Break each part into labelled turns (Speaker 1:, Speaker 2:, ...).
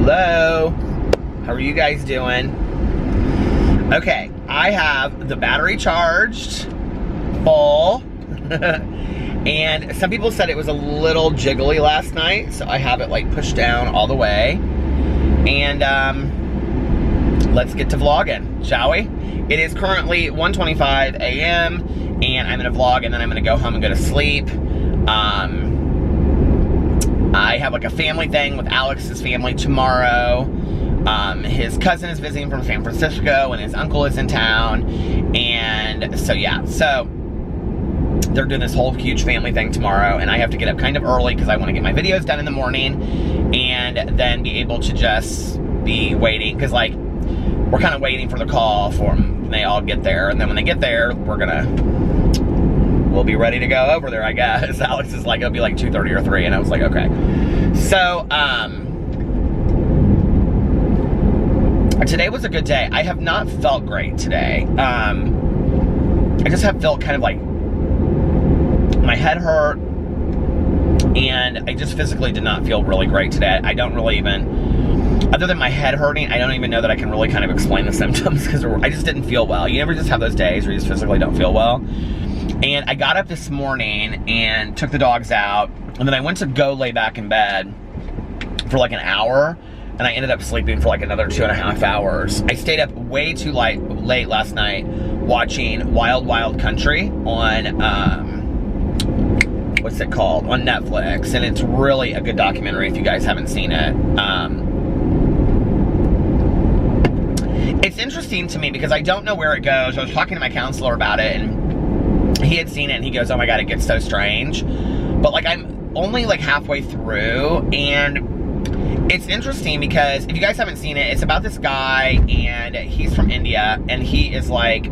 Speaker 1: Hello, how are you guys doing? Okay, I have the battery charged, full, and some people said it was a little jiggly last night, so I have it like pushed down all the way, and let's get to vlogging, shall we? It is currently 1:25 a.m. and I'm gonna vlog and then I'm gonna go home and go to sleep. I have like a family thing with Alex's family tomorrow. His cousin is visiting from San Francisco and his uncle is in town. And so yeah, so they're doing this whole huge family thing tomorrow and I have to get up kind of early because I want to get my videos done in the morning and then be able to just be waiting, because like we're kind of waiting for the call for them when they all get there, and then when they get there we'll be ready to go over there, I guess. Alex is like, it'll be like 2:30 or 3, and I was like, okay. So, today was a good day. I have not felt great today. I just have felt kind of like my head hurt, and I just physically did not feel really great today. I don't really even, other than my head hurting, I don't even know that I can really kind of explain the symptoms, because I just didn't feel well. You ever just have those days where you just physically don't feel well? And I got up this morning and took the dogs out, and then I went to go lay back in bed for like an hour, and I ended up sleeping for like another 2.5 hours. I stayed up way too late last night watching Wild Wild Country on, what's it called? On Netflix, and it's really a good documentary if you guys haven't seen it. It's interesting to me because I don't know where it goes. I was talking to my counselor about it, and he had seen it and he goes, oh my God, it gets so strange. But like, I'm only like halfway through, and it's interesting because if you guys haven't seen it, it's about this guy, and he's from India, and he is like,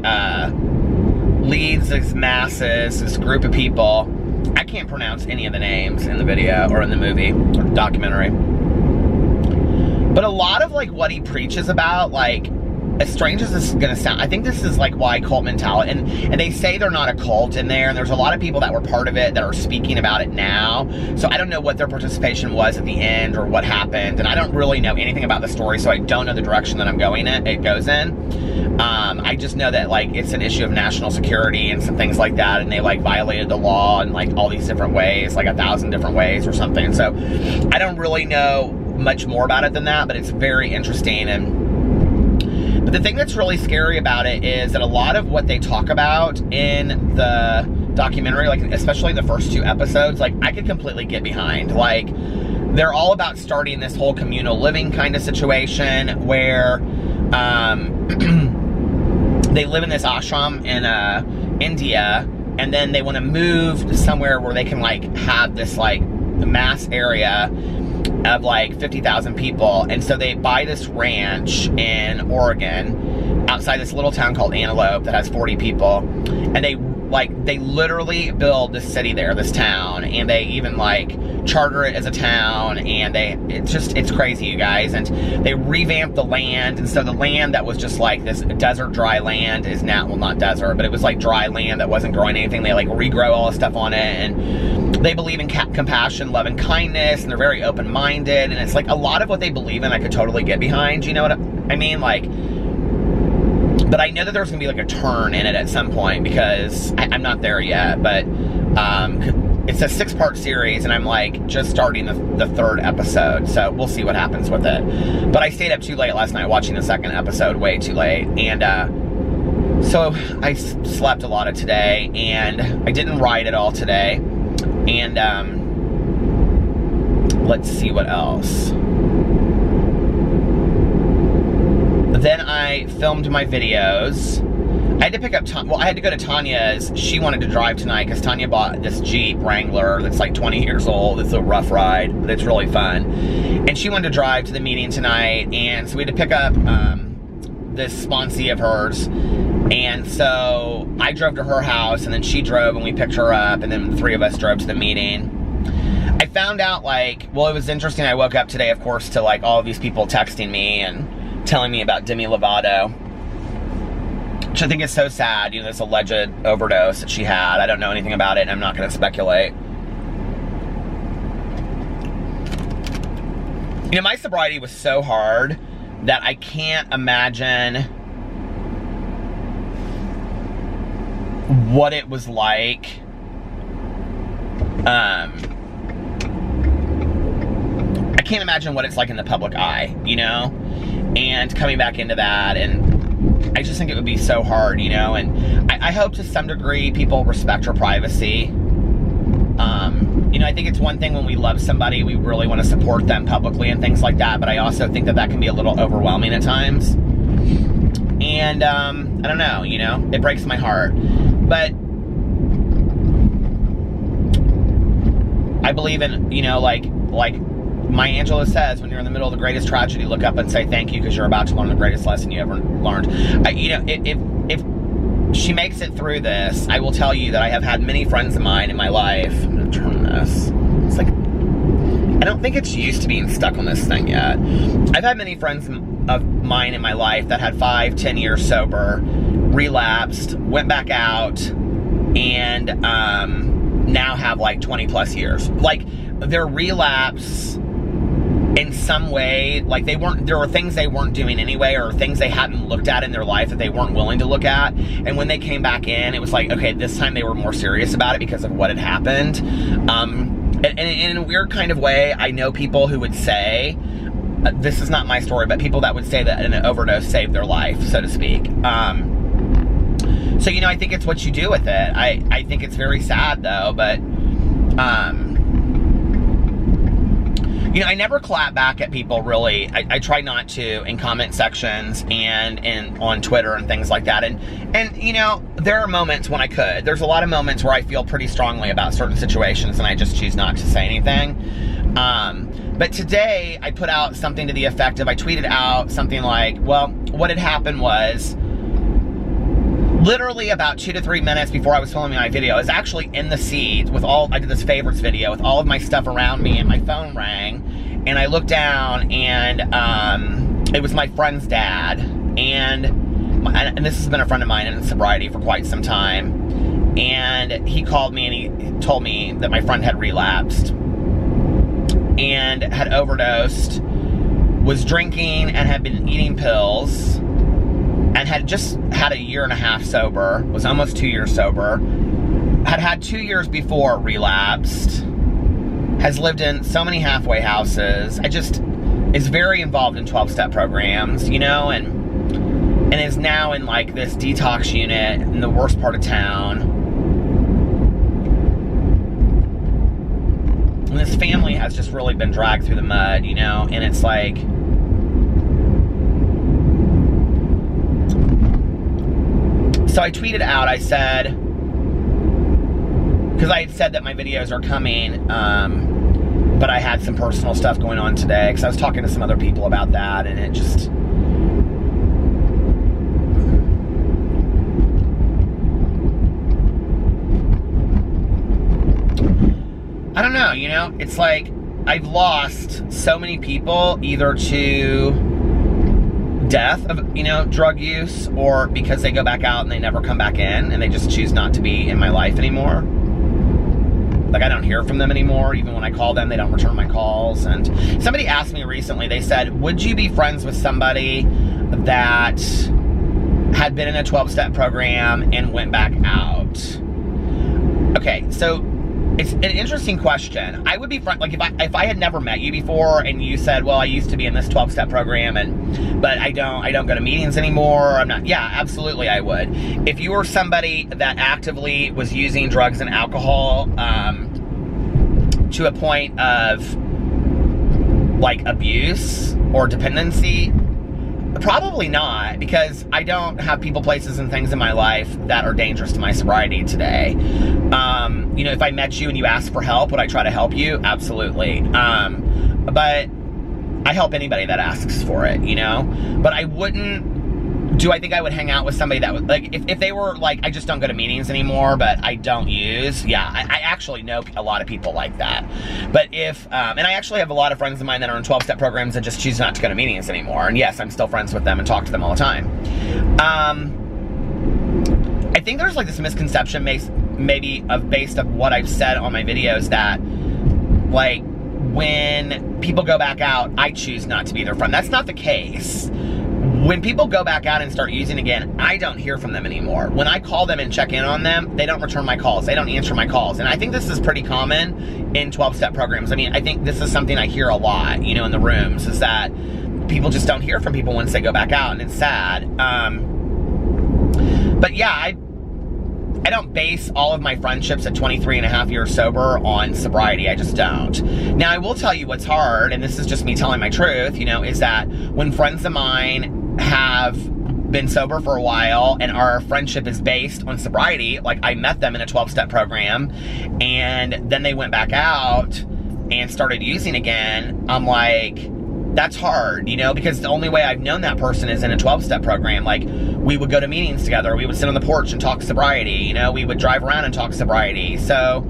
Speaker 1: leads this masses, this group of people. I can't pronounce any of the names in the video or in the movie or documentary. But a lot of like what he preaches about, like, as strange as this is gonna sound, I think this is like why cult mentality, and they say they're not a cult in there, and there's a lot of people that were part of it that are speaking about it now, so I don't know what their participation was at the end or what happened, and I don't really know anything about the story, so I don't know the direction that it goes in. I just know that like it's an issue of national security and some things like that, and they like violated the law in like all these different ways, like 1,000 different ways or something, so I don't really know much more about it than that, but it's very interesting. But the thing that's really scary about it is that a lot of what they talk about in the documentary, like especially the first 2 episodes, like I could completely get behind. Like they're all about starting this whole communal living kind of situation where they live in this ashram in India, and then they want to move to somewhere where they can like have this like mass area of like 50,000 people, and so they buy this ranch in Oregon outside this little town called Antelope that has 40 people, and they literally build this city there, this town, and they even like charter it as a town, and it's crazy, you guys. And they revamp the land, and so the land that was just like this desert dry land is now, well, not desert, but it was like dry land that wasn't growing anything. They like regrow all the stuff on it, and they believe in compassion, love, and kindness, and they're very open-minded, and it's like a lot of what they believe in I could totally get behind, you know what I mean? Like, but I know that there's gonna be like a turn in it at some point, because I'm not there yet, but it's a 6-part series, and I'm like just starting the 3rd episode, so we'll see what happens with it. But I stayed up too late last night watching the 2nd episode, way too late, and so I slept a lot of today, and I didn't write at all today, and let's see what else. Then I filmed my videos. I had to pick up, I had to go to Tanya's. She wanted to drive tonight because Tanya bought this Jeep Wrangler that's like 20 years old. It's a rough ride, but it's really fun. And she wanted to drive to the meeting tonight, and so we had to pick up this sponsee of hers. And so I drove to her house, and then she drove, and we picked her up, and then the 3 of us drove to the meeting. I found out, like, well, it was interesting. I woke up today, of course, to like all of these people texting me and telling me about Demi Lovato, which I think is so sad, you know, this alleged overdose that she had. I don't know anything about it, and I'm not going to speculate. You know, my sobriety was so hard that I can't imagine what it was like. I can't imagine what it's like in the public eye, you know? And coming back into that, and I just think it would be so hard, you know? And I hope to some degree people respect your privacy. You know, I think it's one thing when we love somebody, we really want to support them publicly and things like that, but I also think that that can be a little overwhelming at times. And, I don't know, you know, it breaks my heart. But I believe in, you know, like Maya Angelou says, when you're in the middle of the greatest tragedy, look up and say thank you because you're about to learn the greatest lesson you ever learned. You know, if she makes it through this, I will tell you that I have had many friends of mine in my life. I'm going to turn this. It's like, I don't think it's used to being stuck on this thing yet. I've had many friends of mine in my life that had 5-10 years sober, relapsed, went back out, and now have like 20 plus years. Like, their relapse in some way, like there were things they weren't doing anyway, or things they hadn't looked at in their life that they weren't willing to look at. And when they came back in, it was like, okay, this time they were more serious about it because of what had happened. And in a weird kind of way, I know people who would say, this is not my story, but people that would say that an overdose saved their life, so to speak. So, you know, I think it's what you do with it. I think it's very sad though, but, you know, I never clap back at people, really. I try not to in comment sections and on Twitter and things like that. And you know, there are moments when I could. There's a lot of moments where I feel pretty strongly about certain situations and I just choose not to say anything. But today I put out something to the effect of, I tweeted out something like, well, what had happened was, literally about 2 to 3 minutes before I was filming my video, I was actually in the seat with I did this favorites video with all of my stuff around me, and my phone rang, and I looked down, and it was my friend's dad, and this has been a friend of mine in sobriety for quite some time, and he called me and he told me that my friend had relapsed and had overdosed, was drinking and had been eating pills, and had just had a 1.5 years sober, was almost 2 years sober, had 2 years before relapsed, has lived in so many halfway houses, is very involved in 12-step programs, you know, and is now in like this detox unit in the worst part of town. And this family has just really been dragged through the mud, you know, and it's like, so I tweeted out, I said, because I had said that my videos are coming, but I had some personal stuff going on today, because I was talking to some other people about that, and it just, I don't know, you know, it's like, I've lost so many people, either to death of, you know, drug use, or because they go back out and they never come back in and they just choose not to be in my life anymore. Like, I don't hear from them anymore. Even when I call them, they don't return my calls. And somebody asked me recently, they said, would you be friends with somebody that had been in a 12-step program and went back out? Okay, so it's an interesting question. I would be friends, like if I had never met you before and you said, well, I used to be in this 12-step program, but I don't go to meetings anymore, I'm not, yeah, absolutely I would. If you were somebody that actively was using drugs and alcohol to a point of like abuse or dependency, probably not, because I don't have people, places, and things in my life that are dangerous to my sobriety today. You know, if I met you and you asked for help, would I try to help you? Absolutely. But I help anybody that asks for it, you know? But I wouldn't, do I think I would hang out with somebody that would, like, if they were like, I just don't go to meetings anymore, but I don't use, yeah, I actually know a lot of people like that. But if, and I actually have a lot of friends of mine that are in 12-step programs that just choose not to go to meetings anymore. And yes, I'm still friends with them and talk to them all the time. I think there's like this misconception maybe based of what I've said on my videos, that like when people go back out, I choose not to be their friend. That's not the case. When people go back out and start using again, I don't hear from them anymore. When I call them and check in on them, they don't return my calls. They don't answer my calls. And I think this is pretty common in 12-step programs. I mean, I think this is something I hear a lot, you know, in the rooms, is that people just don't hear from people once they go back out, and it's sad. But yeah, I don't base all of my friendships at 23 and a half years sober on sobriety. I just don't. Now, I will tell you what's hard, and this is just me telling my truth, you know, is that when friends of mine have been sober for a while and our friendship is based on sobriety, like I met them in a 12-step program and then they went back out and started using again, I'm like, that's hard, you know, because the only way I've known that person is in a 12-step program. Like, we would go to meetings together, we would sit on the porch and talk sobriety, you know, we would drive around and talk sobriety. So,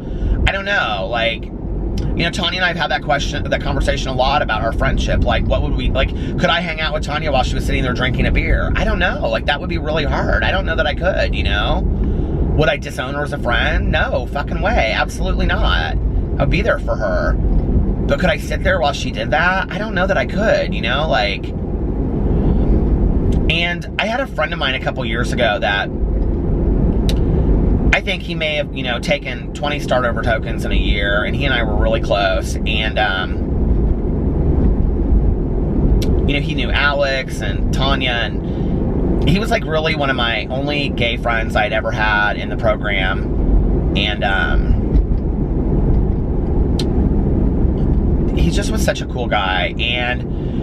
Speaker 1: I don't know, like, you know, Tanya and I have had that conversation a lot about our friendship. Like, what would we, like, could I hang out with Tanya while she was sitting there drinking a beer? I don't know. Like, that would be really hard. I don't know that I could, you know? Would I disown her as a friend? No, fucking way. Absolutely not. I would be there for her. But could I sit there while she did that? I don't know that I could, you know? Like, and I had a friend of mine a couple years ago that I think he may have, you know, taken 20 start over tokens in a year, and he and I were really close, and, you know, he knew Alex and Tanya, and he was, like, really one of my only gay friends I'd ever had in the program, and, he just was such a cool guy, and,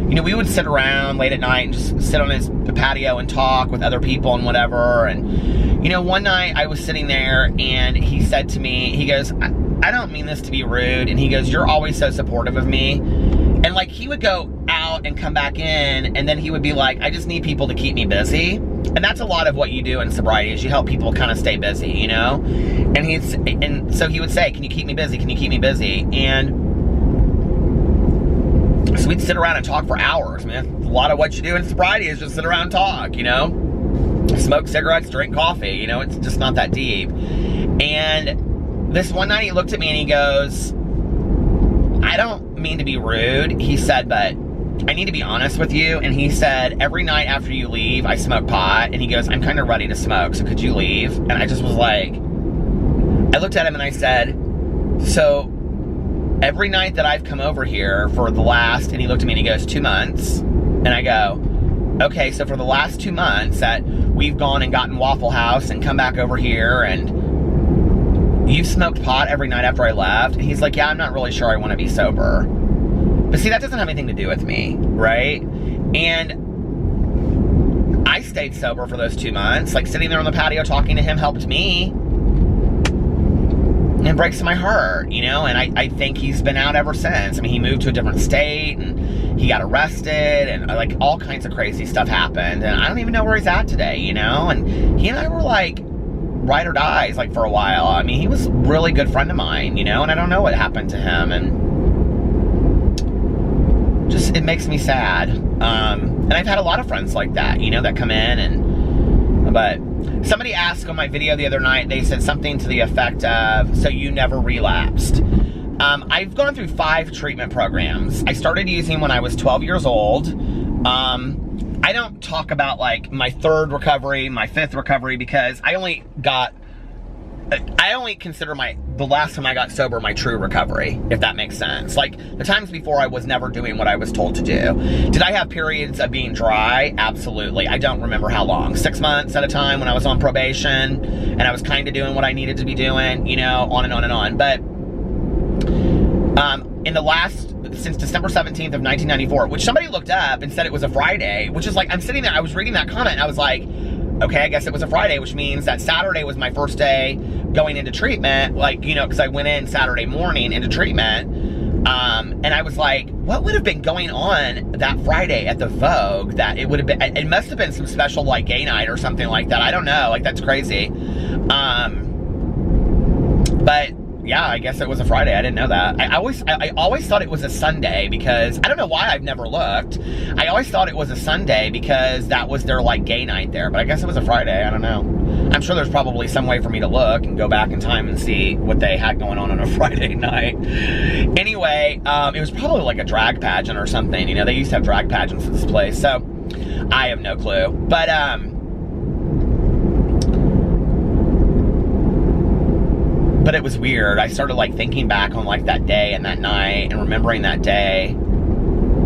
Speaker 1: you know, we would sit around late at night and just sit on his patio and talk with other people and whatever, and, you know, one night I was sitting there and he said to me, he goes, I don't mean this to be rude, and he goes, you're always so supportive of me. And like, he would go out and come back in, and then he would be like, I just need people to keep me busy. And that's a lot of what you do in sobriety, is you help people kind of stay busy, you know? And so he would say, can you keep me busy? Can you keep me busy? And so we'd sit around and talk for hours, man. A lot of what you do in sobriety is just sit around and talk, you know? Smoke cigarettes, drink coffee, you know, it's just not that deep. And this one night he looked at me and he goes, I don't mean to be rude, he said, but I need to be honest with you. And he said, every night after you leave, I smoke pot. And he goes, I'm kind of ready to smoke, so could you leave? And I just was like, I looked at him and I said, so every night that I've come over here for the last, and he looked at me and he goes, 2 months. And I go, okay, so for the last 2 months that we've gone and gotten Waffle House and come back over here, and you've smoked pot every night after I left? And he's like, yeah, I'm not really sure I want to be sober. But see, that doesn't have anything to do with me, right? And I stayed sober for those 2 months. Like, sitting there on the patio talking to him helped me. And it breaks my heart, you know? And I think he's been out ever since. I mean, he moved to a different state, and he got arrested, and like all kinds of crazy stuff happened, and I don't even know where he's at today, you know? And he and I were like ride or dies, like, for a while. I mean, he was a really good friend of mine, you know? And I don't know what happened to him, and just, it makes me sad. And I've had a lot of friends like that, you know, that come in, and, but somebody asked on my video the other night, they said something to the effect of, so you never relapsed. I've gone through 5 treatment programs. I started using when I was 12 years old. I don't talk about, like, my 3rd recovery, my 5th recovery, because I only consider the last time I got sober my true recovery, if that makes sense. Like, the times before, I was never doing what I was told to do. Did I have periods of being dry? Absolutely. I don't remember how long. 6 months at a time when I was on probation, and I was kind of doing what I needed to be doing, you know, on and on and on. But since December 17th of 1994, which somebody looked up and said it was a Friday, which is like, I'm sitting there, I was reading that comment, and I was like, okay, I guess it was a Friday, which means that Saturday was my first day going into treatment, like, you know, because I went in Saturday morning into treatment, and I was like, what would have been going on that Friday at the Vogue, that it would have been, it must have been some special, like, gay night or something like that, I don't know, like, that's crazy, but yeah, I guess it was a Friday. I didn't know that. I always thought it was a Sunday, because I don't know why I've never looked. I always thought it was a Sunday because that was their, like, gay night there, but I guess it was a Friday. I don't know. I'm sure there's probably some way for me to look and go back in time and see what they had going on a Friday night. Anyway, it was probably like a drag pageant or something. You know, they used to have drag pageants at this place, so I have no clue. But it was weird. I started like thinking back on like that day and that night and remembering that day.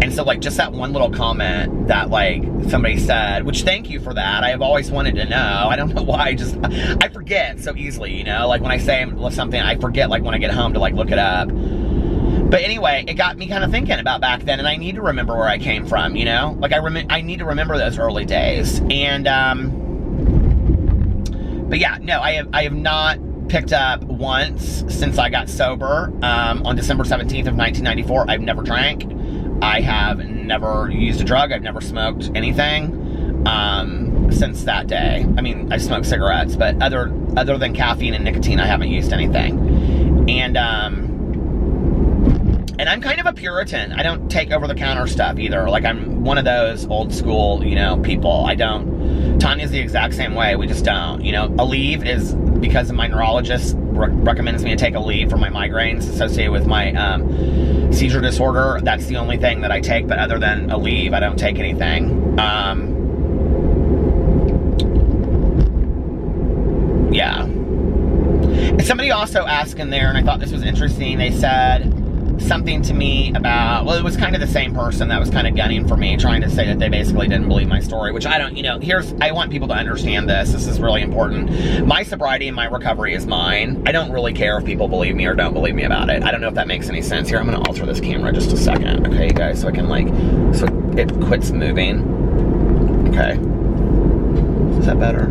Speaker 1: And so like just that one little comment that like somebody said, which thank you for that. I have always wanted to know. I don't know why, I forget so easily, you know, like when I say something, I forget like when I get home to like look it up. But anyway, it got me kind of thinking about back then, and I need to remember where I came from, you know? Like I need to remember those early days. And but yeah, no, I have not picked up once since I got sober on December 17th of 1994. I've never drank. I have never used a drug. I've never smoked anything since that day. I mean, I smoked cigarettes, but other than caffeine and nicotine, I haven't used anything. And I'm kind of a Puritan. I don't take over-the-counter stuff either. Like, I'm one of those old school, you know, people. I don't. Tanya's the exact same way. We just don't. You know, Aleve is because my neurologist recommends me to take Aleve for my migraines associated with my seizure disorder. That's the only thing that I take. But other than Aleve, I don't take anything. Yeah. And somebody also asked in there, and I thought this was interesting. They said something to me about, well, it was kind of the same person that was kind of gunning for me, trying to say that they basically didn't believe my story, which I don't, you know, I want people to understand this. This is really important. My sobriety and my recovery is mine. I don't really care if people believe me or don't believe me about it. I don't know if that makes any sense. Here, I'm going to alter this camera just a second, okay, you guys, so I can like, so it quits moving. Okay. Is that better?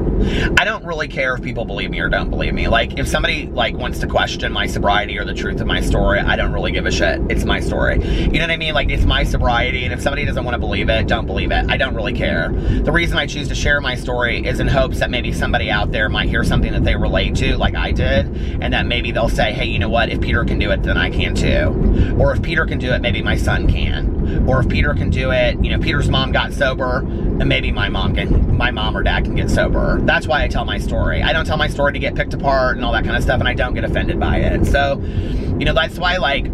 Speaker 1: I don't really care if people believe me or don't believe me. Like, if somebody, like, wants to question my sobriety or the truth of my story, I don't really give a shit. It's my story. You know what I mean? Like, it's my sobriety, and if somebody doesn't want to believe it, don't believe it. I don't really care. The reason I choose to share my story is in hopes that maybe somebody out there might hear something that they relate to, like I did, and that maybe they'll say, hey, you know what? If Peter can do it, then I can too. Or if Peter can do it, maybe my son can. Or if Peter can do it, you know, Peter's mom got sober, and maybe my mom or dad can get sober. That's why I tell my story. I don't tell my story to get picked apart and all that kind of stuff, and I don't get offended by it. So, you know, that's why, like,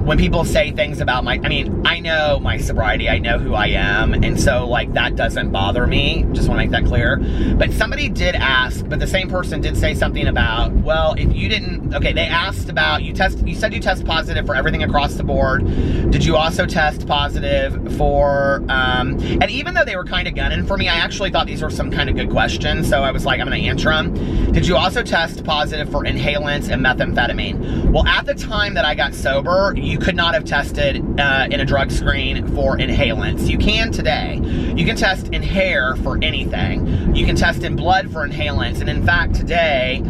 Speaker 1: when people say things about I mean, I know my sobriety, I know who I am, and so, like, that doesn't bother me. Just want to make that clear. But somebody did ask, but the same person did say something about, well, if you didn't, okay, they asked about, you said you test positive for everything across the board. Did you also test positive for, and even though they were kind of gunning for me, I actually thought these were some kind of good questions, so I was like, I'm going to answer them. Did you also test positive for inhalants and methamphetamine? Well, at the time that I got sober, you could not have tested in a drug screen for inhalants. You can today. You can test in hair for anything. You can test in blood for inhalants. And in fact, today,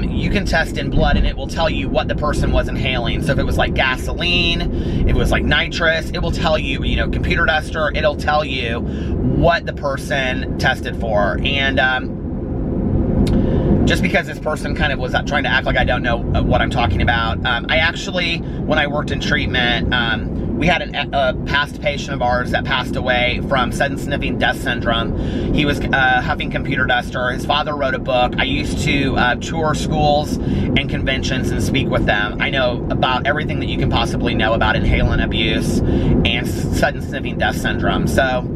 Speaker 1: you can test in blood and it will tell you what the person was inhaling. So if it was like gasoline, if it was like nitrous, it will tell you, you know, computer duster, it'll tell you what the person tested for. And, just because this person kind of was trying to act like I don't know what I'm talking about. I actually, when I worked in treatment, we had a past patient of ours that passed away from sudden sniffing death syndrome. He was huffing computer duster. His father wrote a book. I used to tour schools and conventions and speak with them. I know about everything that you can possibly know about inhalant abuse and sudden sniffing death syndrome. So,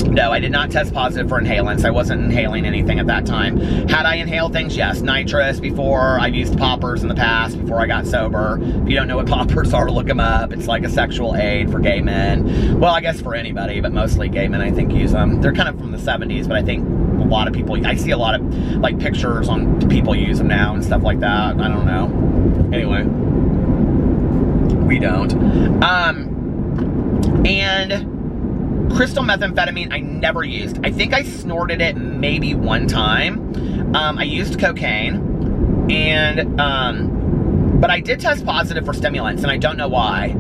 Speaker 1: no, I did not test positive for inhalants. I wasn't inhaling anything at that time. Had I inhaled things? Yes. Nitrous before. I've used poppers in the past before I got sober. If you don't know what poppers are, look them up. It's like a sexual aid for gay men. Well, I guess for anybody, but mostly gay men, I think, use them. They're kind of from the 70s, but I think a lot of people, I see a lot of, like, pictures on people use them now and stuff like that. I don't know. Anyway. We don't. And crystal methamphetamine, I never used. I think I snorted it maybe one time. I used cocaine, and but I did test positive for stimulants, and I don't know why.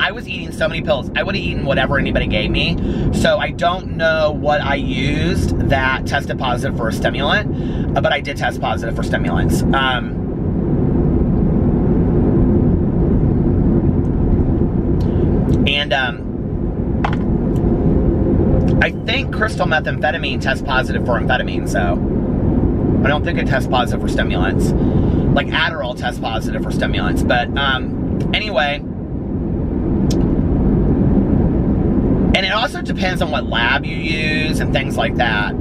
Speaker 1: I was eating so many pills. I would have eaten whatever anybody gave me. So I don't know what I used that tested positive for a stimulant, but I did test positive for stimulants. I think crystal methamphetamine tests positive for amphetamine, so I don't think it tests positive for stimulants. Like Adderall tests positive for stimulants. But anyway, and it also depends on what lab you use and things like that.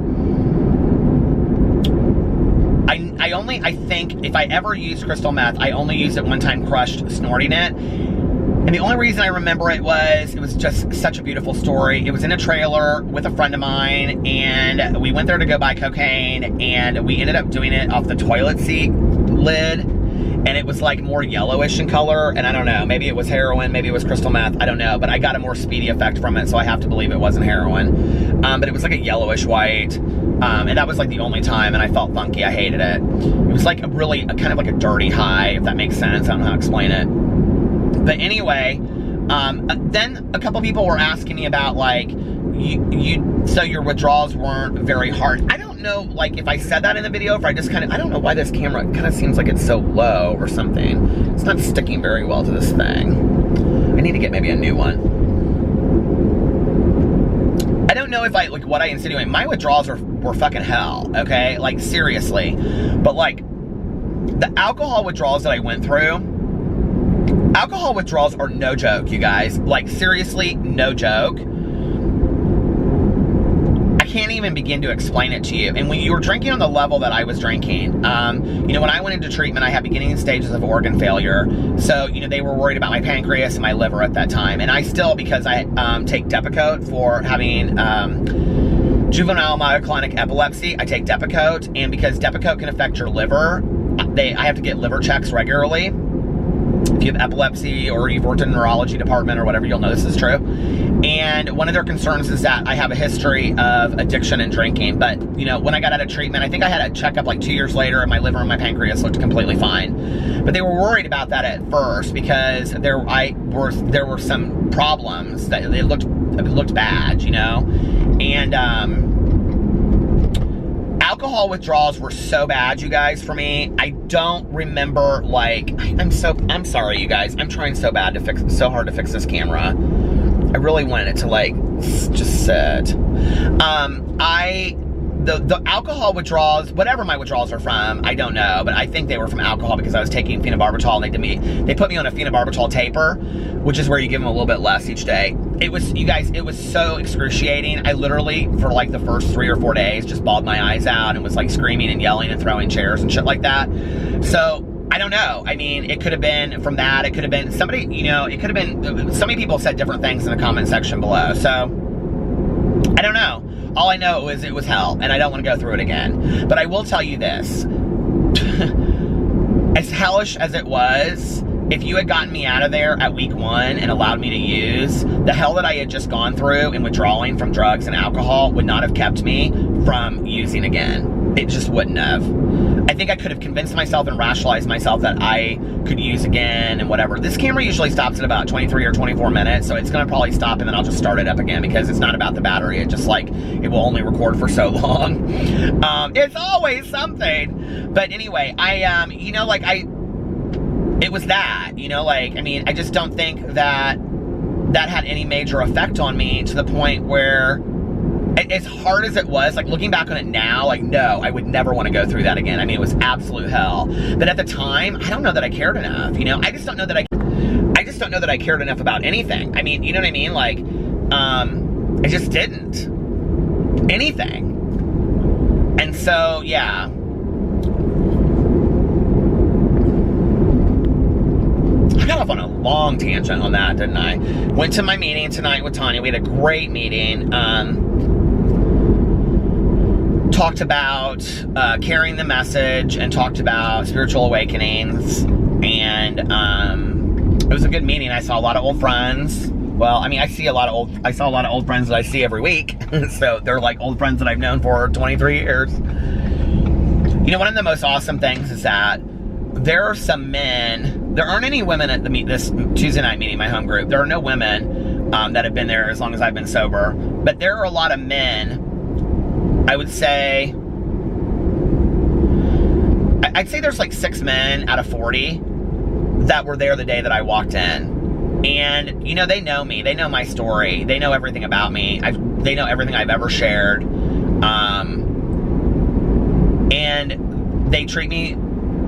Speaker 1: I think if I ever used crystal meth, I only used it one time crushed, snorting it. And the only reason I remember it was just such a beautiful story. It was in a trailer with a friend of mine, and we went there to go buy cocaine, and we ended up doing it off the toilet seat lid, and it was like more yellowish in color, and I don't know, maybe it was heroin, maybe it was crystal meth, I don't know, but I got a more speedy effect from it, so I have to believe it wasn't heroin. But it was like a yellowish white, and that was like the only time, and I felt funky. I hated it. It was like a really, kind of like a dirty high, if that makes sense. I don't know how to explain it. But anyway, then a couple people were asking me about, like, so your withdrawals weren't very hard. I don't know, like, if I said that in the video, if I just kind of, I don't know why this camera kind of seems like it's so low or something. It's not sticking very well to this thing. I need to get maybe a new one. I don't know if what I insinuate. My withdrawals were fucking hell, okay? Like, seriously. But, like, the alcohol withdrawals that I went through, alcohol withdrawals are no joke, you guys. Like, seriously, no joke. I can't even begin to explain it to you. And when you were drinking on the level that I was drinking, you know, when I went into treatment, I had beginning stages of organ failure. So, you know, they were worried about my pancreas and my liver at that time. And I still, because I take Depakote for having juvenile myoclonic epilepsy, I take Depakote. And because Depakote can affect your liver, I have to get liver checks regularly. If you have epilepsy or you've worked in a neurology department or whatever, you'll know this is true. And one of their concerns is that I have a history of addiction and drinking. But, you know, when I got out of treatment, I think I had a checkup like 2 years later, and my liver and my pancreas looked completely fine. But they were worried about that at first because there were some problems that it looked bad, you know. And alcohol withdrawals were so bad, you guys, for me. I don't remember, like, I'm sorry, you guys. I'm trying so hard to fix this camera. I really wanted it to, like, just sit. The alcohol withdrawals, whatever my withdrawals are from, I don't know, but I think they were from alcohol because I was taking phenobarbital, and they put me on a phenobarbital taper, which is where you give them a little bit less each day. It was, you guys, it was so excruciating. I literally, for like the first 3 or 4 days, just bawled my eyes out and was like screaming and yelling and throwing chairs and shit like that. So, I don't know. I mean, it could have been from that. It could have been somebody, you know, it could have been, so many people said different things in the comment section below. So, I don't know. All I know is it was hell, and I don't want to go through it again. But I will tell you this. As hellish as it was, if you had gotten me out of there at week 1 and allowed me to use, the hell that I had just gone through in withdrawing from drugs and alcohol would not have kept me from using again. It just wouldn't have. I think I could have convinced myself and rationalized myself that I could use again and whatever. This camera usually stops at about 23 or 24 minutes, so it's going to probably stop and then I'll just start it up again because it's not about the battery. It just, like, it will only record for so long. It's always something. But anyway, you know, like, it was that, you know, like, I mean, I just don't think that had any major effect on me to the point where, as hard as it was, like, looking back on it now, like, no, I would never want to go through that again. I mean, it was absolute hell. But at the time, I don't know that I cared enough, you know? I just don't know that I cared enough about anything. I mean, you know what I mean? Like, I just didn't. Anything. And so, yeah. I got off on a long tangent on that, didn't I? Went to my meeting tonight with Tanya. We had a great meeting. Talked about carrying the message and talked about spiritual awakenings. And it was a good meeting. I saw a lot of old friends. Well, I mean, I saw a lot of old friends that I see every week. So they're like old friends that I've known for 23 years. You know, one of the most awesome things is that there are some men, there aren't any women at this Tuesday night meeting, my home group. There are no women that have been there as long as I've been sober. But there are a lot of men, I would say, I'd say there's like 6 men out of 40 that were there the day that I walked in. And, you know, they know me. They know my story. They know everything about me. They know everything I've ever shared. And they treat me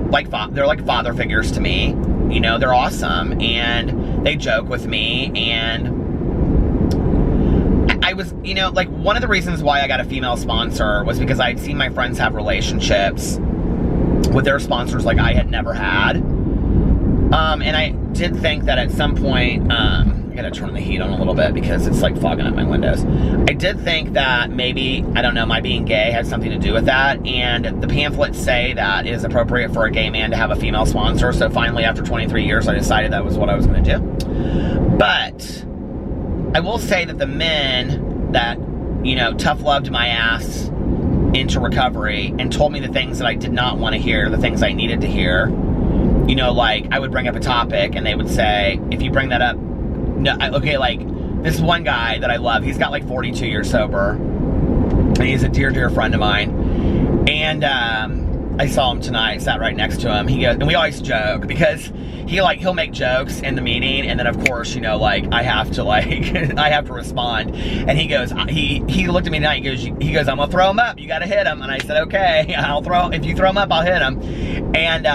Speaker 1: like they're like father figures to me. You know, they're awesome. And they joke with me. And I was, you know, like, one of the reasons why I got a female sponsor was because I'd seen my friends have relationships with their sponsors like I had never had. And I did think that at some point, I gotta turn the heat on a little bit because it's like fogging up my windows. I did think that maybe, I don't know, my being gay had something to do with that. And the pamphlets say that it is appropriate for a gay man to have a female sponsor. So finally, after 23 years, I decided that was what I was gonna do. But I will say that the men that, you know, tough loved my ass into recovery and told me the things that I did not want to hear, the things I needed to hear. You know, like, I would bring up a topic and they would say, if you bring that up, no, okay, like, this one guy that I love, he's got like 42 years sober, and he's a dear, dear friend of mine, and I saw him tonight, sat right next to him. He goes, and we always joke, because he'll make jokes in the meeting, and then of course, you know, like, I have to I have to respond, and he goes, he looked at me tonight, he goes, I'm gonna throw him up, you gotta hit him, and I said, okay, if you throw him up, I'll hit him, and,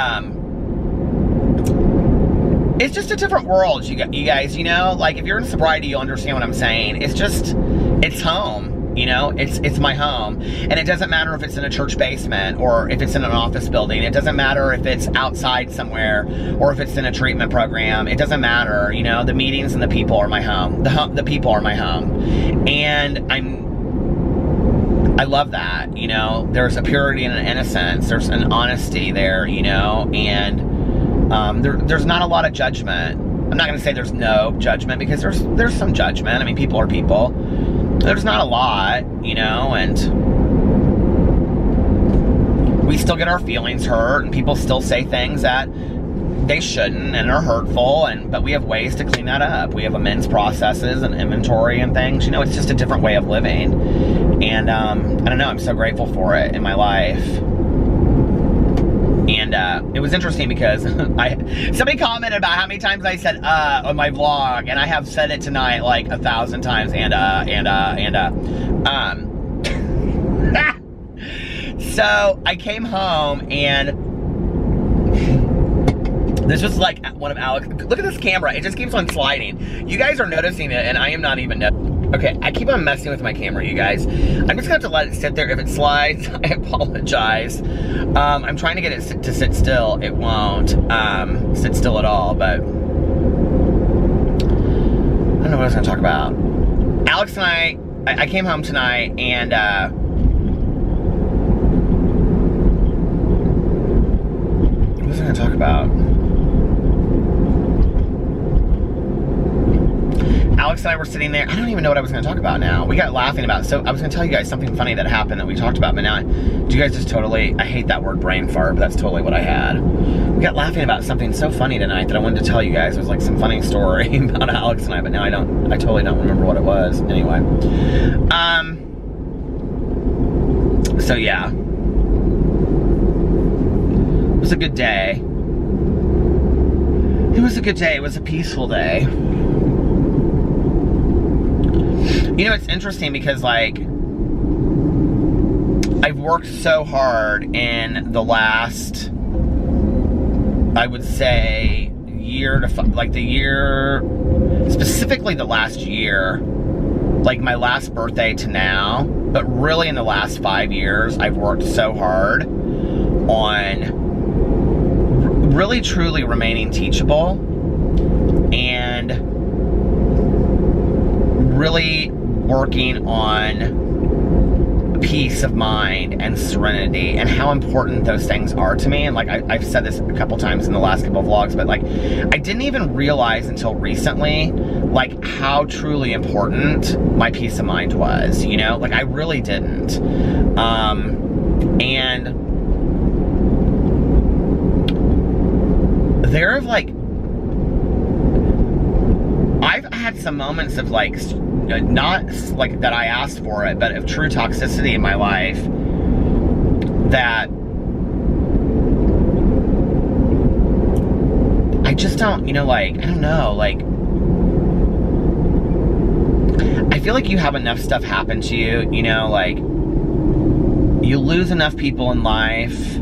Speaker 1: it's just a different world, you guys, you know? Like, if you're in sobriety, you'll understand what I'm saying. It's home, you know? It's my home. And it doesn't matter if it's in a church basement or if it's in an office building. It doesn't matter if it's outside somewhere or if it's in a treatment program. It doesn't matter, you know? The meetings and the people are my home. The people are my home. And I love that, you know? There's a purity and an innocence. There's an honesty there, you know? And there's not a lot of judgment. I'm not going to say there's no judgment, because there's some judgment. I mean, people are people. There's not a lot, you know, and we still get our feelings hurt, and people still say things that they shouldn't and are hurtful, but we have ways to clean that up. We have amends processes and inventory and things. You know, it's just a different way of living. And I don't know, I'm so grateful for it in my life. And it was interesting because somebody commented about how many times I said on my vlog, and I have said it tonight like 1,000 times. So I came home, and this was like one of Alex. Look at this camera; it just keeps on sliding. You guys are noticing it, and I am not even noticing. Okay, I keep on messing with my camera, you guys. I'm just gonna have to let it sit there. If it slides, I apologize. I'm trying to get it to sit still. It won't sit still at all, but I don't know what I was gonna talk about. Alex and I came home tonight, and what was I gonna talk about? Alex and I were sitting there. I don't even know what I was going to talk about now. We got laughing about it. So I was going to tell you guys something funny that happened that we talked about, but now, do you guys just totally, I hate that word brain fart, but that's totally what I had. We got laughing about something so funny tonight that I wanted to tell you guys. It was like some funny story about Alex and I, but now I totally don't remember what it was. Anyway. So yeah. It was a good day. It was a good day. It was a peaceful day. You know, it's interesting because, like, I've worked so hard in the last, I would say, specifically the last year, like my last birthday to now, but really in the last 5 years, I've worked so hard on really truly remaining teachable and really working on peace of mind and serenity and how important those things are to me. And like I've said this a couple times in the last couple of vlogs, but like I didn't even realize until recently like how truly important my peace of mind was, you know? Like I really didn't. And there have like I've had some moments of like not like that I asked for it, but of true toxicity in my life that I just don't, you know, like, I don't know, like, feel like you have enough stuff happen to you, you know, like, you lose enough people in life.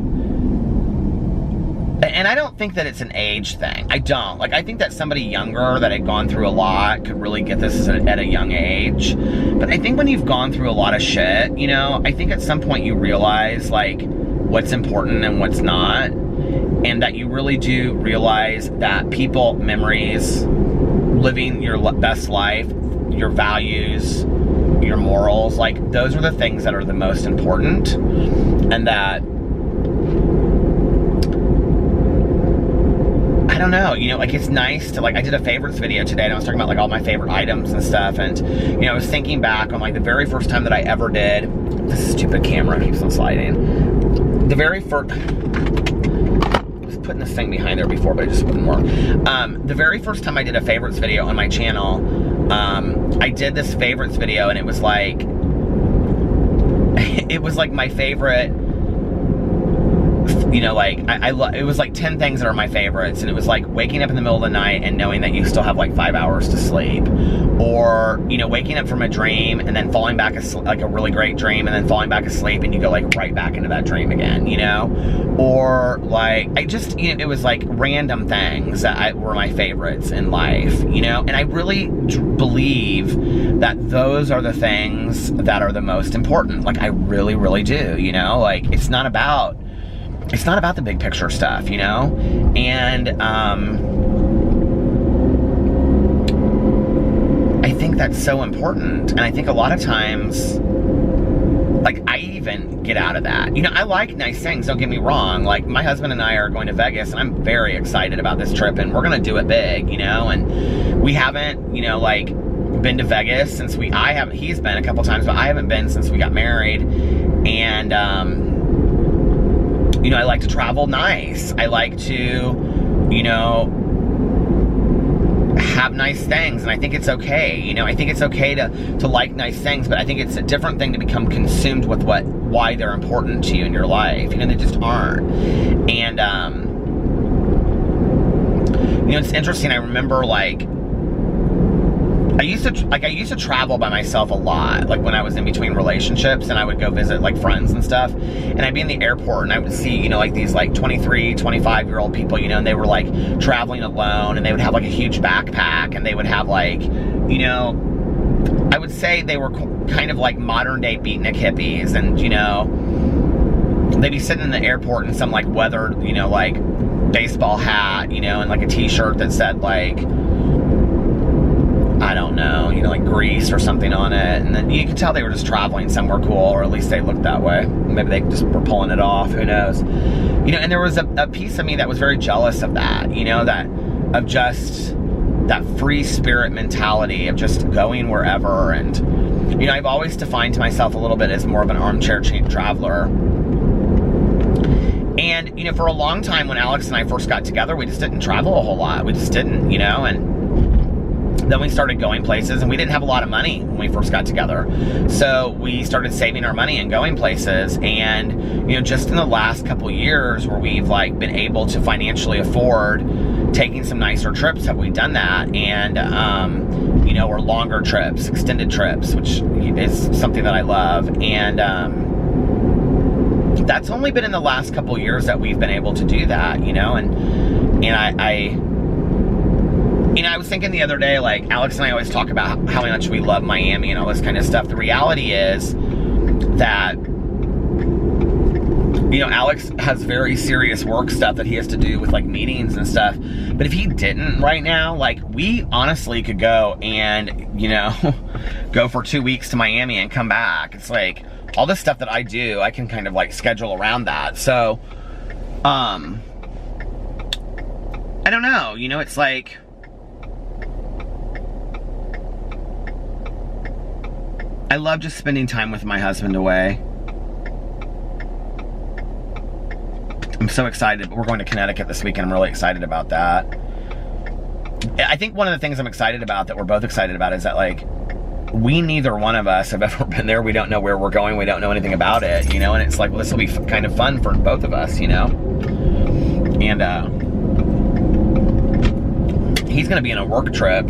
Speaker 1: And I don't think that it's an age thing. I don't. Like, I think that somebody younger that had gone through a lot could really get this at a young age. But I think when you've gone through a lot of shit, you know, I think at some point you realize, like, what's important and what's not. And that you really do realize that people, memories, living your best life, your values, your morals, like, those are the things that are the most important. And that, I don't know, you know, like, it's nice to, like, I did a favorites video today, and I was talking about, like, all my favorite items and stuff, and, you know, I was thinking back on, like, the very first time that I ever did, this stupid camera keeps on sliding, the very first, I was putting this thing behind there before, but it just wouldn't work. The very first time I did a favorites video on my channel, I did this favorites video, and it was like my favorite, you know, like, it was like 10 things that are my favorites, and it was like waking up in the middle of the night and knowing that you still have like 5 hours to sleep, or, you know, waking up from a dream and then falling back asleep, like a really great dream, and then falling back asleep and you go like right back into that dream again, you know, or like, I just, you know, it was like random things that were my favorites in life, you know, and I really believe that those are the things that are the most important. Like, I really, really do, you know, like, it's not about the big picture stuff, you know? And, I think that's so important. And I think a lot of times, like, I even get out of that. You know, I like nice things, don't get me wrong. Like, my husband and I are going to Vegas, and I'm very excited about this trip, and we're gonna do it big, you know? And we haven't, you know, like, been to Vegas since he's been a couple times, but I haven't been since we got married. And, you know, I like to travel nice. I like to, you know, have nice things, and I think it's okay. You know, I think it's okay to like nice things, but I think it's a different thing to become consumed with why they're important to you in your life. You know, they just aren't. And, you know, it's interesting. I remember, like, I used to travel by myself a lot, like when I was in between relationships, and I would go visit like friends and stuff, and I'd be in the airport and I would see, you know, like these like 23, 25-year-old people, you know, and they were like traveling alone, and they would have like a huge backpack, and they would have like, you know, I would say they were kind of like modern day beatnik hippies, and, you know, they'd be sitting in the airport in some like weathered, you know, like baseball hat, you know, and like a t-shirt that said like, I don't know, you know, like Greece or something on it, and then you could tell they were just traveling somewhere cool, or at least they looked that way. Maybe they just were pulling it off, who knows. You know, and there was a piece of me that was very jealous of that, you know, of just that free spirit mentality of just going wherever. And, you know, I've always defined myself a little bit as more of an armchair traveler. And, you know, for a long time when Alex and I first got together, we just didn't travel a whole lot. We just didn't, you know, and then we started going places, and we didn't have a lot of money when we first got together. So we started saving our money and going places. And, you know, just in the last couple years where we've like been able to financially afford taking some nicer trips, have we done that? And, you know, or longer trips, extended trips, which is something that I love. And, that's only been in the last couple years that we've been able to do that, you know, and you know, I was thinking the other day, like, Alex and I always talk about how much we love Miami and all this kind of stuff. The reality is that, you know, Alex has very serious work stuff that he has to do with, like, meetings and stuff. But if he didn't right now, like, we honestly could go and, you know, go for 2 weeks to Miami and come back. It's like, all this stuff that I do, I can kind of, like, schedule around that. So, I don't know, you know, it's like, I love just spending time with my husband away. I'm so excited. We're going to Connecticut this weekend. I'm really excited about that. I think one of the things I'm excited about, that we're both excited about, is that, like, we neither one of us have ever been there. We don't know where we're going. We don't know anything about it, you know? And it's like, well, this will be kind of fun for both of us, you know? And, he's going to be in a work trip,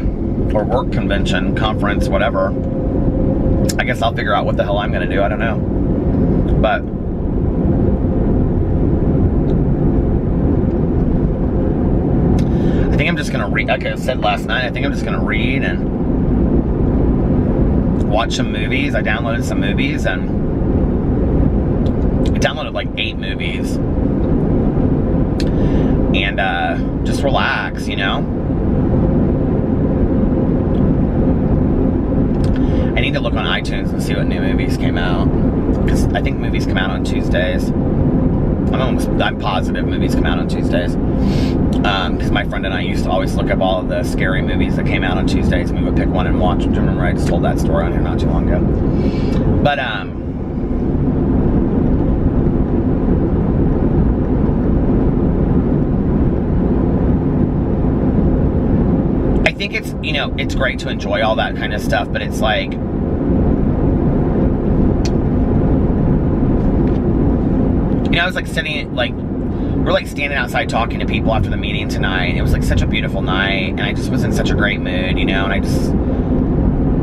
Speaker 1: or work convention, conference, whatever. I guess I'll figure out what the hell I'm gonna do. I don't know. But I think I'm just gonna read, like I said last night, I think I'm just gonna read and watch some movies. I downloaded some movies and I downloaded like 8 movies. And just relax, you know? I need to look on iTunes and see what new movies came out. Because I think movies come out on Tuesdays. I'm positive movies come out on Tuesdays. Because my friend and I used to always look up all of the scary movies that came out on Tuesdays, and we would pick one and watch. Do you remember I just told that story on here not too long ago? But I think it's, you know, it's great to enjoy all that kind of stuff, but it's like, you know, I was like sitting, like, we're like standing outside talking to people after the meeting tonight, and it was like such a beautiful night, and I just was in such a great mood, you know, and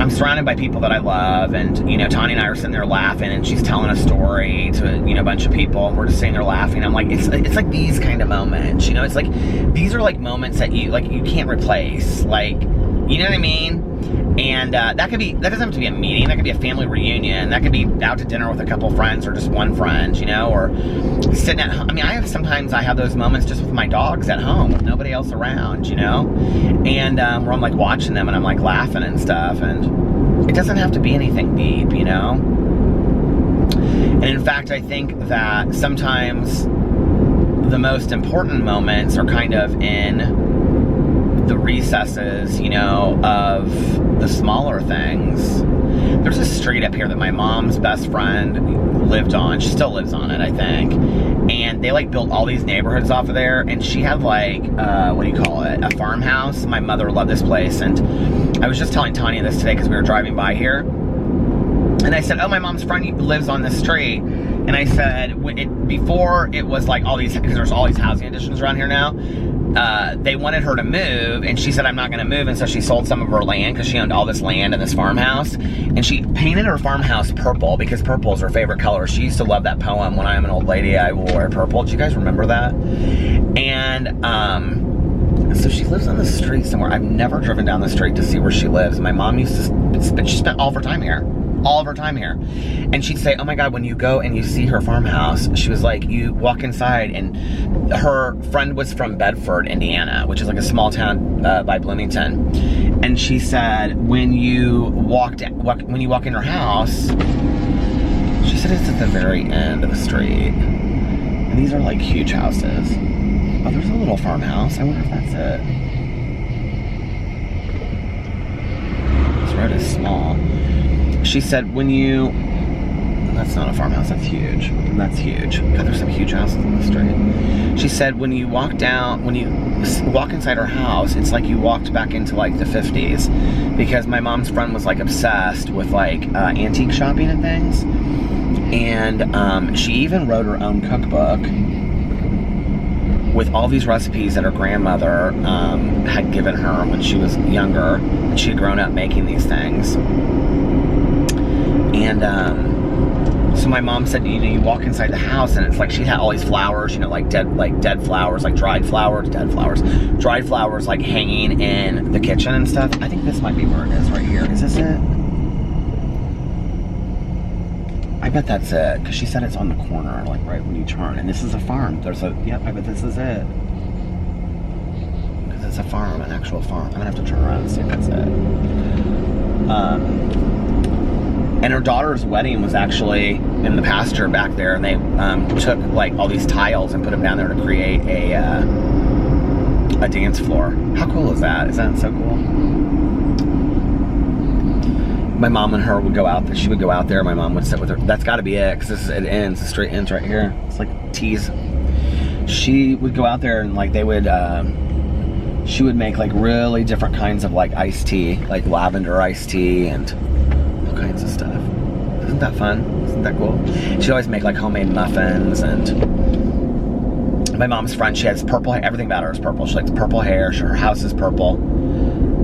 Speaker 1: I'm surrounded by people that I love, and, you know, Tanya and I are sitting there laughing, and she's telling a story to, you know, a bunch of people, and we're just sitting there laughing. I'm like, it's like these kind of moments, you know, it's like, these are like moments that you can't replace, like, you know what I mean? And that doesn't have to be a meeting, that could be a family reunion, that could be out to dinner with a couple friends, or just one friend, you know, or sitting at home. I mean, sometimes I have those moments just with my dogs at home, with nobody else around, you know, and where I'm like watching them and I'm like laughing and stuff, and it doesn't have to be anything deep, you know. And in fact, I think that sometimes the most important moments are kind of in the recesses, you know, of the smaller things. There's a street up here that my mom's best friend lived on. She still lives on it, I think. And they like built all these neighborhoods off of there. And she had like, what do you call it? A farmhouse. My mother loved this place. And I was just telling Tanya this today because we were driving by here. And I said, oh, my mom's friend lives on this street. And I said, before it was like all these, because there's all these housing additions around here now, they wanted her to move, and she said, I'm not going to move, and so she sold some of her land, because she owned all this land and this farmhouse, and she painted her farmhouse purple, because purple is her favorite color. She used to love that poem, when I am an old lady, I will wear purple. Do you guys remember that? And, so she lives on the street somewhere. I've never driven down the street to see where she lives. My mom used to, she spent all of her time here. All of her time here. And she'd say, oh my God, when you go and you see her farmhouse, she was like, you walk inside, and her friend was from Bedford, Indiana, which is like a small town by Bloomington. And she said, when you walk in her house, she said it's at the very end of the street. And these are like huge houses. Oh, there's a little farmhouse. I wonder if that's it. This road is small. She said, that's not a farmhouse, that's huge. That's huge. God, there's some huge houses on the street. She said, when you walk inside her house, it's like you walked back into like the 50s. Because my mom's friend was like obsessed with like antique shopping and things. And she even wrote her own cookbook with all these recipes that her grandmother had given her when she was younger. And she had grown up making these things. And so my mom said, you know, you walk inside the house, and it's like she had all these flowers, you know, like dead flowers, like dried flowers, like hanging in the kitchen and stuff. I think this might be where it is right here. Is this it? I bet that's it, because she said it's on the corner, like right when you turn. And this is a farm. Yep, I bet this is it. Because it's a farm, an actual farm. I'm gonna have to turn around and see if that's it. And her daughter's wedding was actually in the pasture back there, and they took like all these tiles and put them down there to create a dance floor. How cool is that? Isn't that so cool? My mom and her would go out there. She would go out there. My mom would sit with her. That's got to be it, because it ends. The street ends right here. It's like teas. She would go out there, and like they would. She would make like really different kinds of like iced tea, like lavender iced tea, and kinds of stuff. Isn't that fun? Isn't that cool? She'd always make like homemade muffins. And my mom's friend, she has purple hair. Everything about her is purple. She likes purple hair. Her house is purple.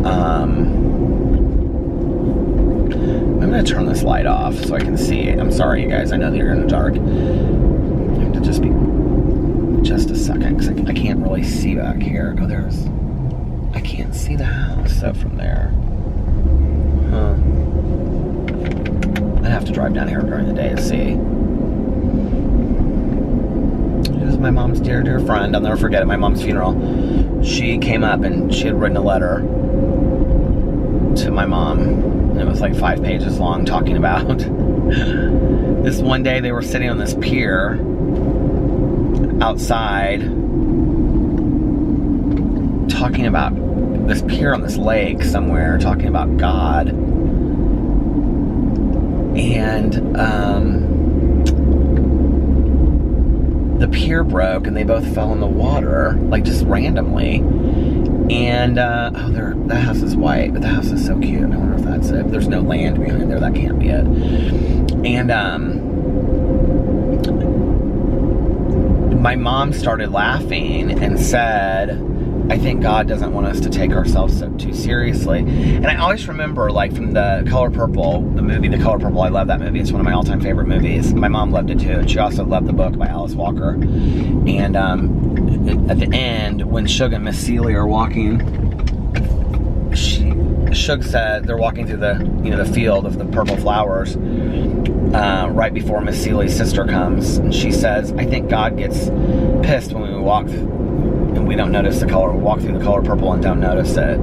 Speaker 1: I'm gonna gonna turn this light off so I can see. I'm sorry, you guys. I know that you're in the dark. I have to just be just a second because I can't really see back here. Oh, I can't see the house so from there. Huh. I'd have to drive down here during the day to see. It was my mom's dear, dear friend. I'll never forget it. My mom's funeral. She came up and she had written a letter to my mom. And it was like 5 pages long, talking about this one day they were sitting on this pier outside, talking about this pier on this lake somewhere, talking about God. And the pier broke and they both fell in the water, like just randomly. And that house is white, but the house is so cute. I wonder if that's it. There's no land behind there. That can't be it. And my mom started laughing and said, I think God doesn't want us to take ourselves too seriously. And I always remember, like, from The Color Purple, the movie The Color Purple. I love that movie. It's one of my all-time favorite movies. My mom loved it too. And she also loved the book by Alice Walker. And at the end, when Suge and Miss Celie are walking, Suge said they're walking through the field of the purple flowers right before Miss Celie's sister comes, and she says, I think God gets pissed when we walk and we don't notice the color. We walk through the color purple and don't notice it.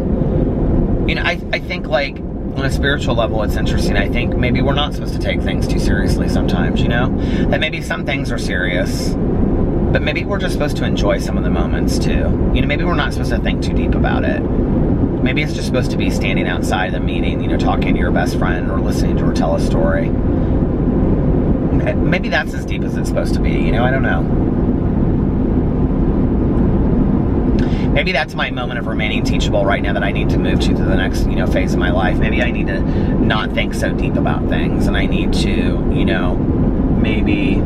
Speaker 1: I think, like, on a spiritual level, it's interesting. I think maybe we're not supposed to take things too seriously sometimes, that maybe some things are serious, but maybe we're just supposed to enjoy some of the moments too. Maybe we're not supposed to think too deep about it. Maybe it's just supposed to be standing outside the meeting, talking to your best friend or listening to her tell a story. Maybe that's as deep as it's supposed to be, I don't know. Maybe that's my moment of remaining teachable right now that I need to move to the next, phase of my life. Maybe I need to not think so deep about things, and I need to, maybe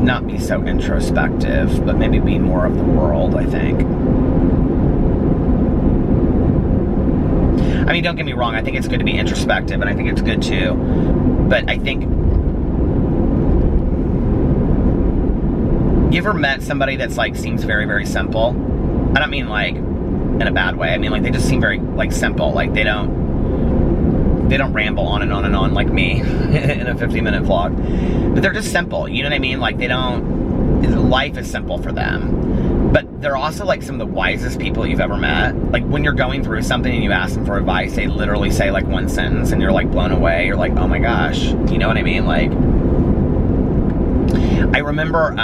Speaker 1: not be so introspective, but maybe be more of the world, I think. I mean, don't get me wrong, I think it's good to be introspective, and I think it's good too, but I think, you ever met somebody that's, like, seems very, very simple? I don't mean, like, in a bad way. I mean, like, they just seem very, like, simple. Like, they don't ramble on and on and on like me in a 50-minute vlog. But they're just simple, you know what I mean? Like, life is simple for them. But they're also, like, some of the wisest people you've ever met. Like, when you're going through something and you ask them for advice, they literally say, like, one sentence and you're, like, blown away. You're like, oh my gosh. You know what I mean? Like, I remember,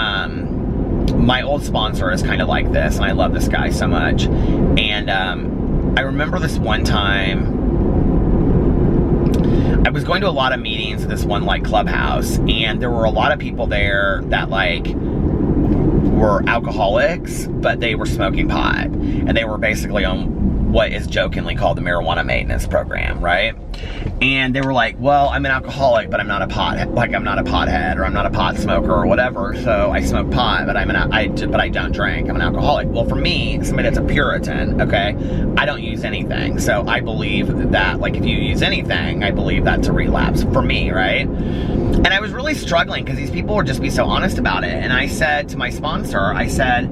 Speaker 1: my old sponsor is kind of like this, and I love this guy so much. And I remember this one time, I was going to a lot of meetings at this one, like, clubhouse, and there were a lot of people there that, like, were alcoholics, but they were smoking pot, and they were basically on what is jokingly called the marijuana maintenance program, right? And they were like, well, I'm an alcoholic, but I'm not a pothead, or I'm not a pot smoker or whatever, so I smoke pot, but I don't drink. I'm an alcoholic. Well, for me, somebody that's a Puritan, okay, I don't use anything. So I believe that, like, if you use anything, I believe that's a relapse for me, right? And I was really struggling because these people would just be so honest about it. And I said to my sponsor, I said,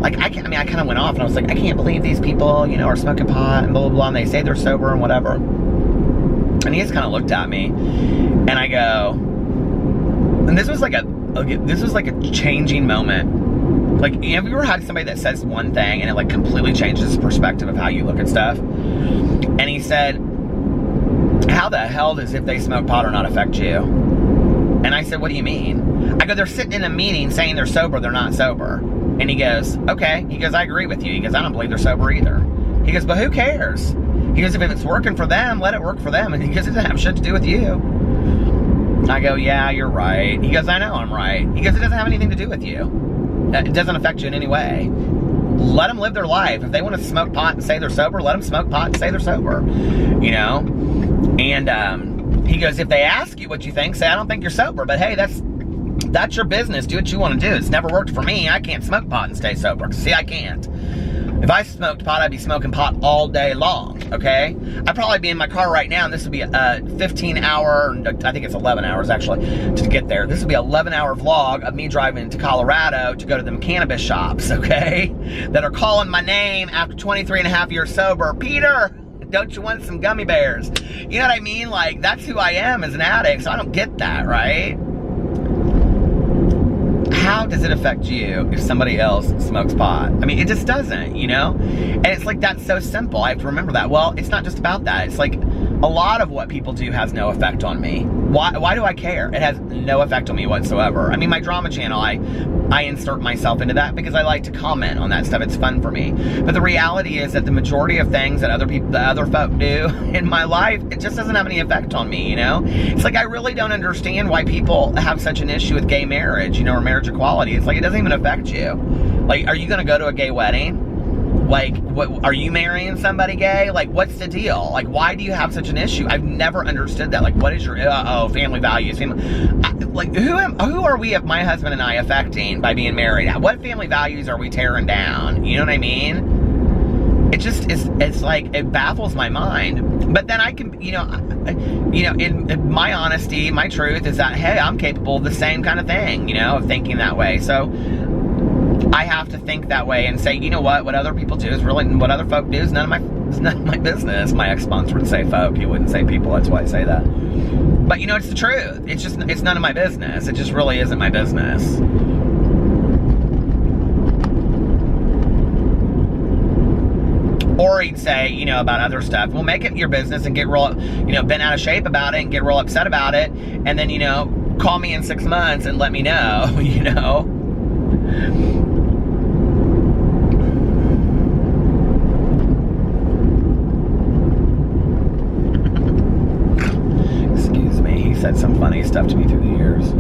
Speaker 1: like, I kind of went off and I was like, I can't believe these people, are smoking pot and blah, blah, blah, and they say they're sober and whatever. And he just kind of looked at me, and I go, and this was like a changing moment. Like, have you ever had somebody that says one thing and it, like, completely changes the perspective of how you look at stuff? And he said, how the hell does if they smoke pot or not affect you? And I said, what do you mean? I go, they're sitting in a meeting saying they're sober, they're not sober. And he goes, okay. He goes, I agree with you. He goes, I don't believe they're sober either. He goes, but who cares? He goes, if it's working for them, let it work for them. And he goes, it doesn't have shit to do with you. I go, yeah, you're right. He goes, I know I'm right. He goes, it doesn't have anything to do with you. It doesn't affect you in any way. Let them live their life. If they want to smoke pot and say they're sober, let them smoke pot and say they're sober. And he goes, if they ask you what you think, say, I don't think you're sober. But hey, that's your business. Do what you want to do. It's never worked for me. I can't smoke pot and stay sober. See, I can't. If I smoked pot, I'd be smoking pot all day long, okay? I'd probably be in my car right now, and this would be a 15-hour, I think it's 11 hours actually, to get there. This would be an 11-hour vlog of me driving to Colorado to go to them cannabis shops, okay? That are calling my name after 23 and a half years sober. Peter, don't you want some gummy bears? You know what I mean? Like, that's who I am as an addict, so I don't get that, right? How does it affect you if somebody else smokes pot? I mean, it just doesn't, you know? And it's like, that's so simple. I have to remember that. Well, it's not just about that. It's like, a lot of what people do has no effect on me. Why do I care? It has no effect on me whatsoever. I mean, my drama channel, I insert myself into that because I like to comment on that stuff. It's fun for me. But the reality is that the majority of things that other folk do in my life, it just doesn't have any effect on me, you know? It's like, I really don't understand why people have such an issue with gay marriage, you know, or marriage equality. It's like, it doesn't even affect you. Like, are you gonna go to a gay wedding? Like, what, are you marrying somebody gay? Like, what's the deal? Like, why do you have such an issue? I've never understood that. Like, what is your, family values? Who are we, if my husband and I, affecting by being married? What family values are we tearing down? You know what I mean? It just is, it's like, it baffles my mind. But then I can, in my honesty, my truth is that, hey, I'm capable of the same kind of thing, you know, of thinking that way. So I have to think that way and say, you know what other people do is really, what other folk do is none of my business. My ex-sponsor would say folk, he wouldn't say people, that's why I say that. But you know, it's the truth. It's just, it's none of my business. It just really isn't my business. Or he'd say, you know, about other stuff, well, make it your business and get real, you know, bent out of shape about it and get real upset about it. And then, you know, call me in 6 months and let me know, you know. Excuse me, he said some funny stuff to me through the years.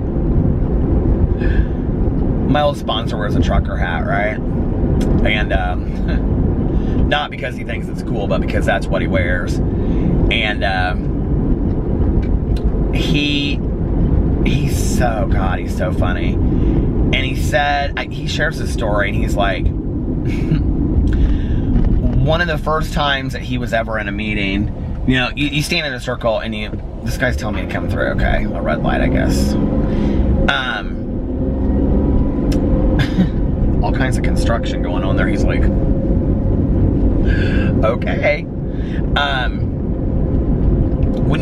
Speaker 1: My old sponsor wears a trucker hat, right? And not because he thinks it's cool, but because that's what he wears. And he's so funny. And he said, he shares his story, and he's like, one of the first times that he was ever in a meeting, you know, you stand in a circle, and this guy's telling me to come through, okay, a red light, I guess. All kinds of construction going on there. He's like, okay. When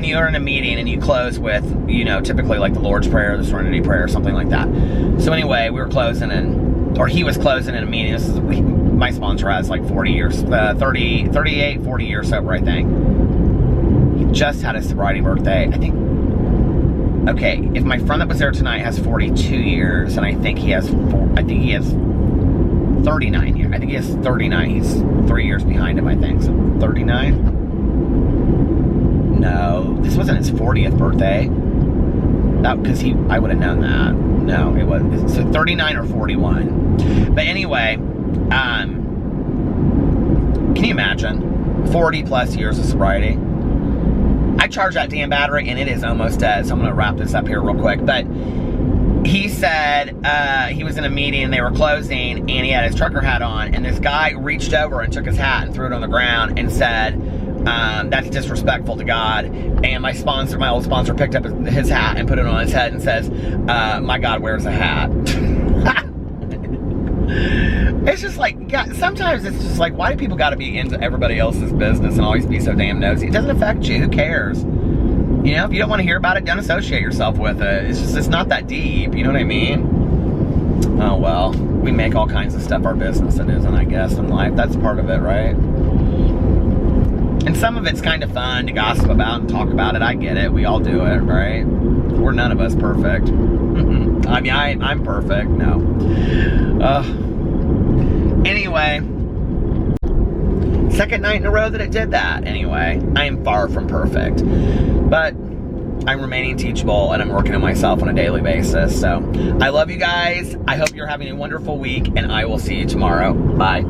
Speaker 1: you're in a meeting and you close with, you know, typically like the Lord's Prayer, the Serenity Prayer, or something like that. So anyway, we were closing he was closing in a meeting. This is, my sponsor has like 40 years, 38, 40 years sober, I think. He just had his sobriety birthday. I think, okay, if my friend that was there tonight has 42 years, and I think he has 39 years. I think he has 39. He's 3 years behind him, I think. So 39? No, this wasn't his 40th birthday. Because I would have known that. No, it was. So 39 or 41. But anyway, can you imagine? 40 plus years of sobriety. I charged that damn battery, and it is almost dead. So I'm going to wrap this up here real quick. But he said he was in a meeting and they were closing, and he had his trucker hat on, and this guy reached over and took his hat and threw it on the ground and said, that's disrespectful to God. And my old sponsor, picked up his hat and put it on his head and says, my God wears a hat. It's just like, God, sometimes it's just like, why do people got to be into everybody else's business and always be so damn nosy? It doesn't affect you. Who cares? You know, if you don't want to hear about it, don't associate yourself with it. It's just, it's not that deep. You know what I mean? Oh, well, we make all kinds of stuff our business, it isn't, I guess, in life. That's part of it, right? And some of it's kind of fun to gossip about and talk about it. I get it. We all do it, right? We're none of us perfect. I mean, I'm perfect. No. Anyway. Second night in a row that it did that. Anyway, I am far from perfect. But I'm remaining teachable, and I'm working on myself on a daily basis. So, I love you guys. I hope you're having a wonderful week, and I will see you tomorrow. Bye.